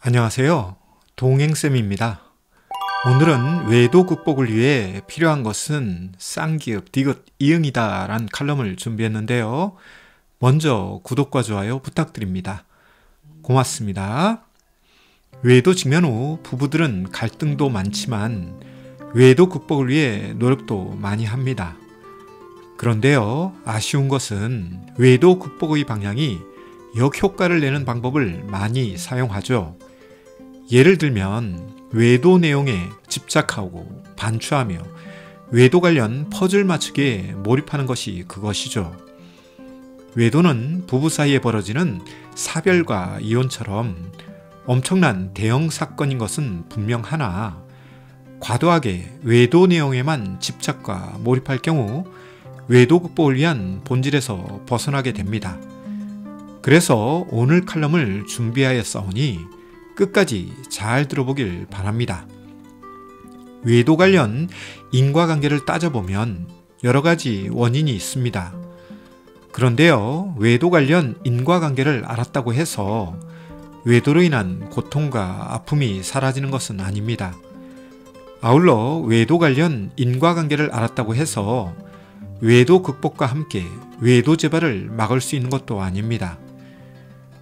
안녕하세요. 동행쌤입니다. 오늘은 외도 극복을 위해 필요한 것은 쌍기읍, 디귿, 이응이다 라는 칼럼을 준비했는데요. 먼저 구독과 좋아요 부탁드립니다. 고맙습니다. 외도 직면 후 부부들은 갈등도 많지만 외도 극복을 위해 노력도 많이 합니다. 그런데요, 아쉬운 것은 외도 극복의 방향이 역효과를 내는 방법을 많이 사용하죠. 예를 들면 외도 내용에 집착하고 반추하며 외도 관련 퍼즐 맞추기에 몰입하는 것이 그것이죠. 외도는 부부 사이에 벌어지는 사별과 이혼처럼 엄청난 대형 사건인 것은 분명하나 과도하게 외도 내용에만 집착과 몰입할 경우 외도 극복을 위한 본질에서 벗어나게 됩니다. 그래서 오늘 칼럼을 준비하였사오니 끝까지 잘 들어보길 바랍니다. 외도 관련 인과관계를 따져보면 여러 가지 원인이 있습니다. 그런데요, 외도 관련 인과관계를 알았다고 해서 외도로 인한 고통과 아픔이 사라지는 것은 아닙니다. 아울러 외도 관련 인과관계를 알았다고 해서 외도 극복과 함께 외도 재발을 막을 수 있는 것도 아닙니다.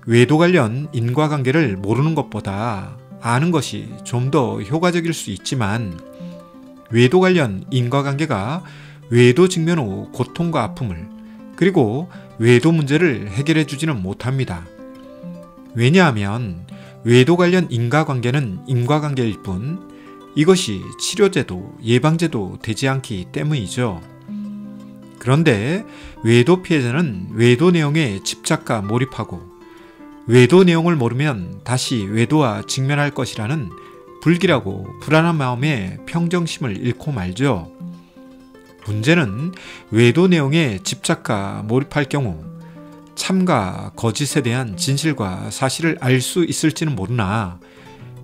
외도 관련 인과관계를 모르는 것보다 아는 것이 좀 더 효과적일 수 있지만 외도 관련 인과관계가 외도 직면 후 고통과 아픔을 그리고 외도 문제를 해결해 주지는 못합니다. 왜냐하면 외도 관련 인과관계는 인과관계일 뿐 이것이 치료제도 예방제도 되지 않기 때문이죠. 그런데 외도 피해자는 외도 내용에 집착과 몰입하고 외도 내용을 모르면 다시 외도와 직면할 것이라는 불길하고 불안한 마음에 평정심을 잃고 말죠. 문제는 외도 내용에 집착과 몰입할 경우 참과 거짓에 대한 진실과 사실을 알 수 있을지는 모르나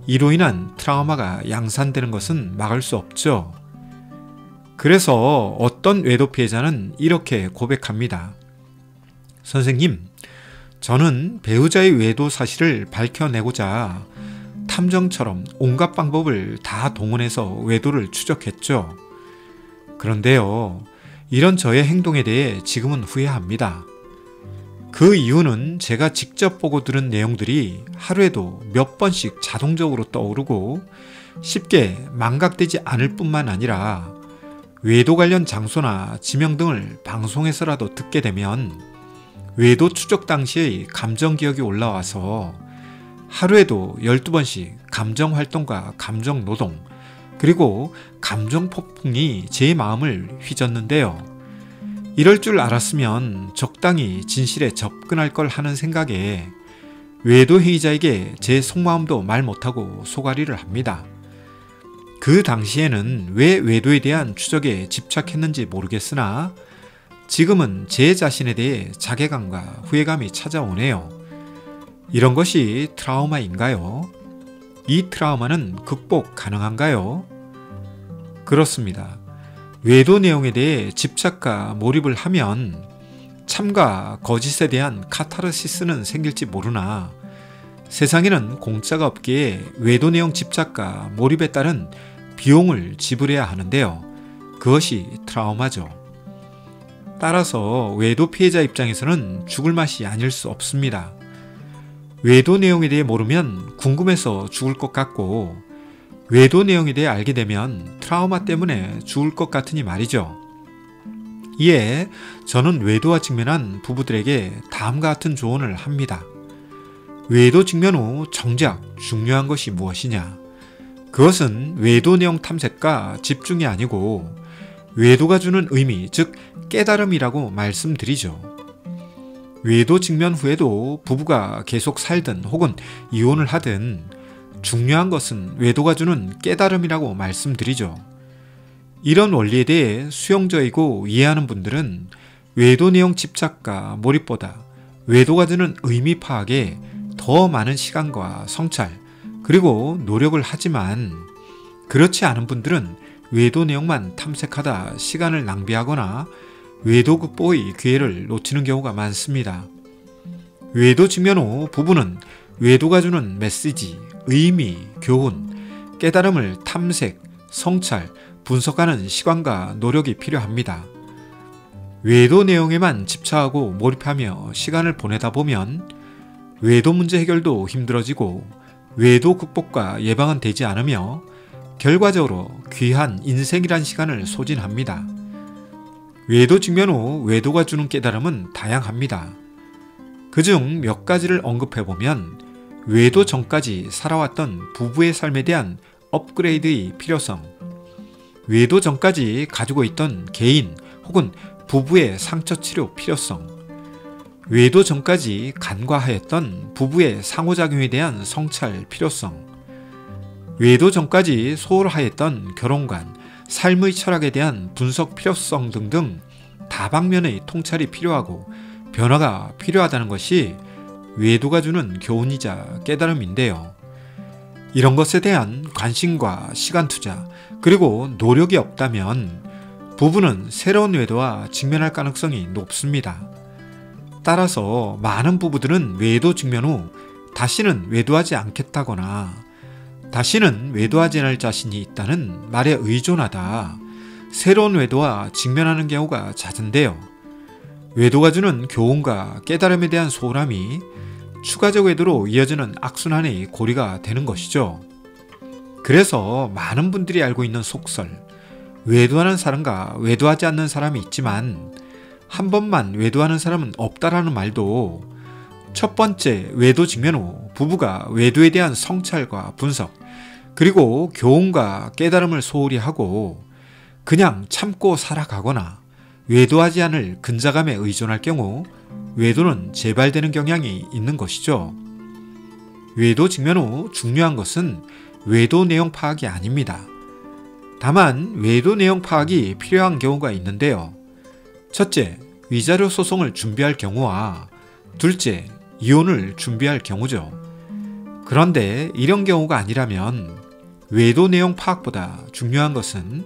이로 인한 트라우마가 양산되는 것은 막을 수 없죠. 그래서 어떤 외도 피해자는 이렇게 고백합니다. 선생님, 저는 배우자의 외도 사실을 밝혀내고자 탐정처럼 온갖 방법을 다 동원해서 외도를 추적했죠. 그런데요, 이런 저의 행동에 대해 지금은 후회합니다. 그 이유는 제가 직접 보고 들은 내용들이 하루에도 몇 번씩 자동적으로 떠오르고 쉽게 망각되지 않을 뿐만 아니라 외도 관련 장소나 지명 등을 방송에서라도 듣게 되면 외도 추적 당시의 감정 기억이 올라와서 하루에도 12번씩 감정 활동과 감정 노동 그리고 감정 폭풍이 제 마음을 휘젓는데요. 이럴 줄 알았으면 적당히 진실에 접근할 걸 하는 생각에 외도 행위자에게 제 속마음도 말 못하고 소가리를 합니다. 그 당시에는 왜 외도에 대한 추적에 집착했는지 모르겠으나 지금은 제 자신에 대해 자괴감과 후회감이 찾아오네요. 이런 것이 트라우마인가요? 이 트라우마는 극복 가능한가요? 그렇습니다. 외도 내용에 대해 집착과 몰입을 하면 참과 거짓에 대한 카타르시스는 생길지 모르나 세상에는 공짜가 없기에 외도 내용 집착과 몰입에 따른 비용을 지불해야 하는데요. 그것이 트라우마죠. 따라서 외도 피해자 입장에서는 죽을 맛이 아닐 수 없습니다. 외도 내용에 대해 모르면 궁금해서 죽을 것 같고 외도 내용에 대해 알게 되면 트라우마 때문에 죽을 것 같으니 말이죠. 이에 저는 외도와 직면한 부부들에게 다음과 같은 조언을 합니다. 외도 직면 후 정작 중요한 것이 무엇이냐? 그것은 외도 내용 탐색과 집중이 아니고 외도가 주는 의미, 즉 깨달음이라고 말씀드리죠. 외도 직면 후에도 부부가 계속 살든 혹은 이혼을 하든 중요한 것은 외도가 주는 깨달음이라고 말씀드리죠. 이런 원리에 대해 수용적이고 이해하는 분들은 외도 내용 집착과 몰입보다 외도가 주는 의미 파악에 더 많은 시간과 성찰 그리고 노력을 하지만 그렇지 않은 분들은 외도 내용만 탐색하다 시간을 낭비하거나 외도 극복의 기회를 놓치는 경우가 많습니다. 외도 직면 후 부부는 외도가 주는 메시지, 의미, 교훈, 깨달음을 탐색, 성찰, 분석하는 시간과 노력이 필요합니다. 외도 내용에만 집착하고 몰입하며 시간을 보내다 보면 외도 문제 해결도 힘들어지고 외도 극복과 예방은 되지 않으며 결과적으로 귀한 인생이란 시간을 소진합니다. 외도 직면 후 외도가 주는 깨달음은 다양합니다. 그중 몇 가지를 언급해보면 외도 전까지 살아왔던 부부의 삶에 대한 업그레이드의 필요성, 외도 전까지 가지고 있던 개인 혹은 부부의 상처 치료 필요성, 외도 전까지 간과하였던 부부의 상호작용에 대한 성찰 필요성, 외도 전까지 소홀하였던 결혼관, 삶의 철학에 대한 분석 필요성 등등 다방면의 통찰이 필요하고 변화가 필요하다는 것이 외도가 주는 교훈이자 깨달음인데요. 이런 것에 대한 관심과 시간 투자 그리고 노력이 없다면 부부는 새로운 외도와 직면할 가능성이 높습니다. 따라서 많은 부부들은 외도 직면 후 다시는 외도하지 않겠다거나 다시는 외도하지 않을 자신이 있다는 말에 의존하다 새로운 외도와 직면하는 경우가 잦은데요. 외도가 주는 교훈과 깨달음에 대한 소홀함이 추가적 외도로 이어지는 악순환의 고리가 되는 것이죠. 그래서 많은 분들이 알고 있는 속설, 외도하는 사람과 외도하지 않는 사람이 있지만 한 번만 외도하는 사람은 없다라는 말도 첫 번째 외도 직면 후 부부가 외도에 대한 성찰과 분석 그리고 교훈과 깨달음을 소홀히 하고 그냥 참고 살아가거나 외도하지 않을 근자감에 의존할 경우 외도는 재발되는 경향이 있는 것이죠. 외도 직면 후 중요한 것은 외도 내용 파악이 아닙니다. 다만 외도 내용 파악이 필요한 경우가 있는데요. 첫째, 위자료 소송을 준비할 경우와 둘째, 이혼을 준비할 경우죠. 그런데 이런 경우가 아니라면 외도 내용 파악보다 중요한 것은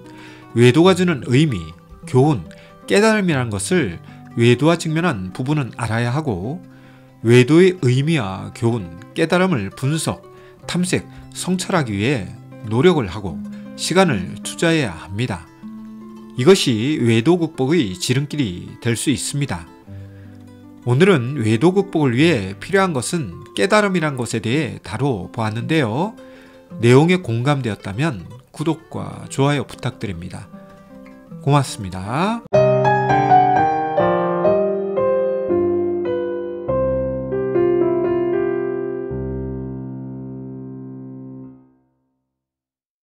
외도가 주는 의미, 교훈, 깨달음이라는 것을 외도와 직면한 부부는 알아야 하고 외도의 의미와 교훈, 깨달음을 분석, 탐색, 성찰하기 위해 노력을 하고 시간을 투자해야 합니다. 이것이 외도 극복의 지름길이 될 수 있습니다. 오늘은 외도 극복을 위해 필요한 것은 깨달음이란 것에 대해 다뤄보았는데요. 내용에 공감되었다면 구독과 좋아요 부탁드립니다. 고맙습니다.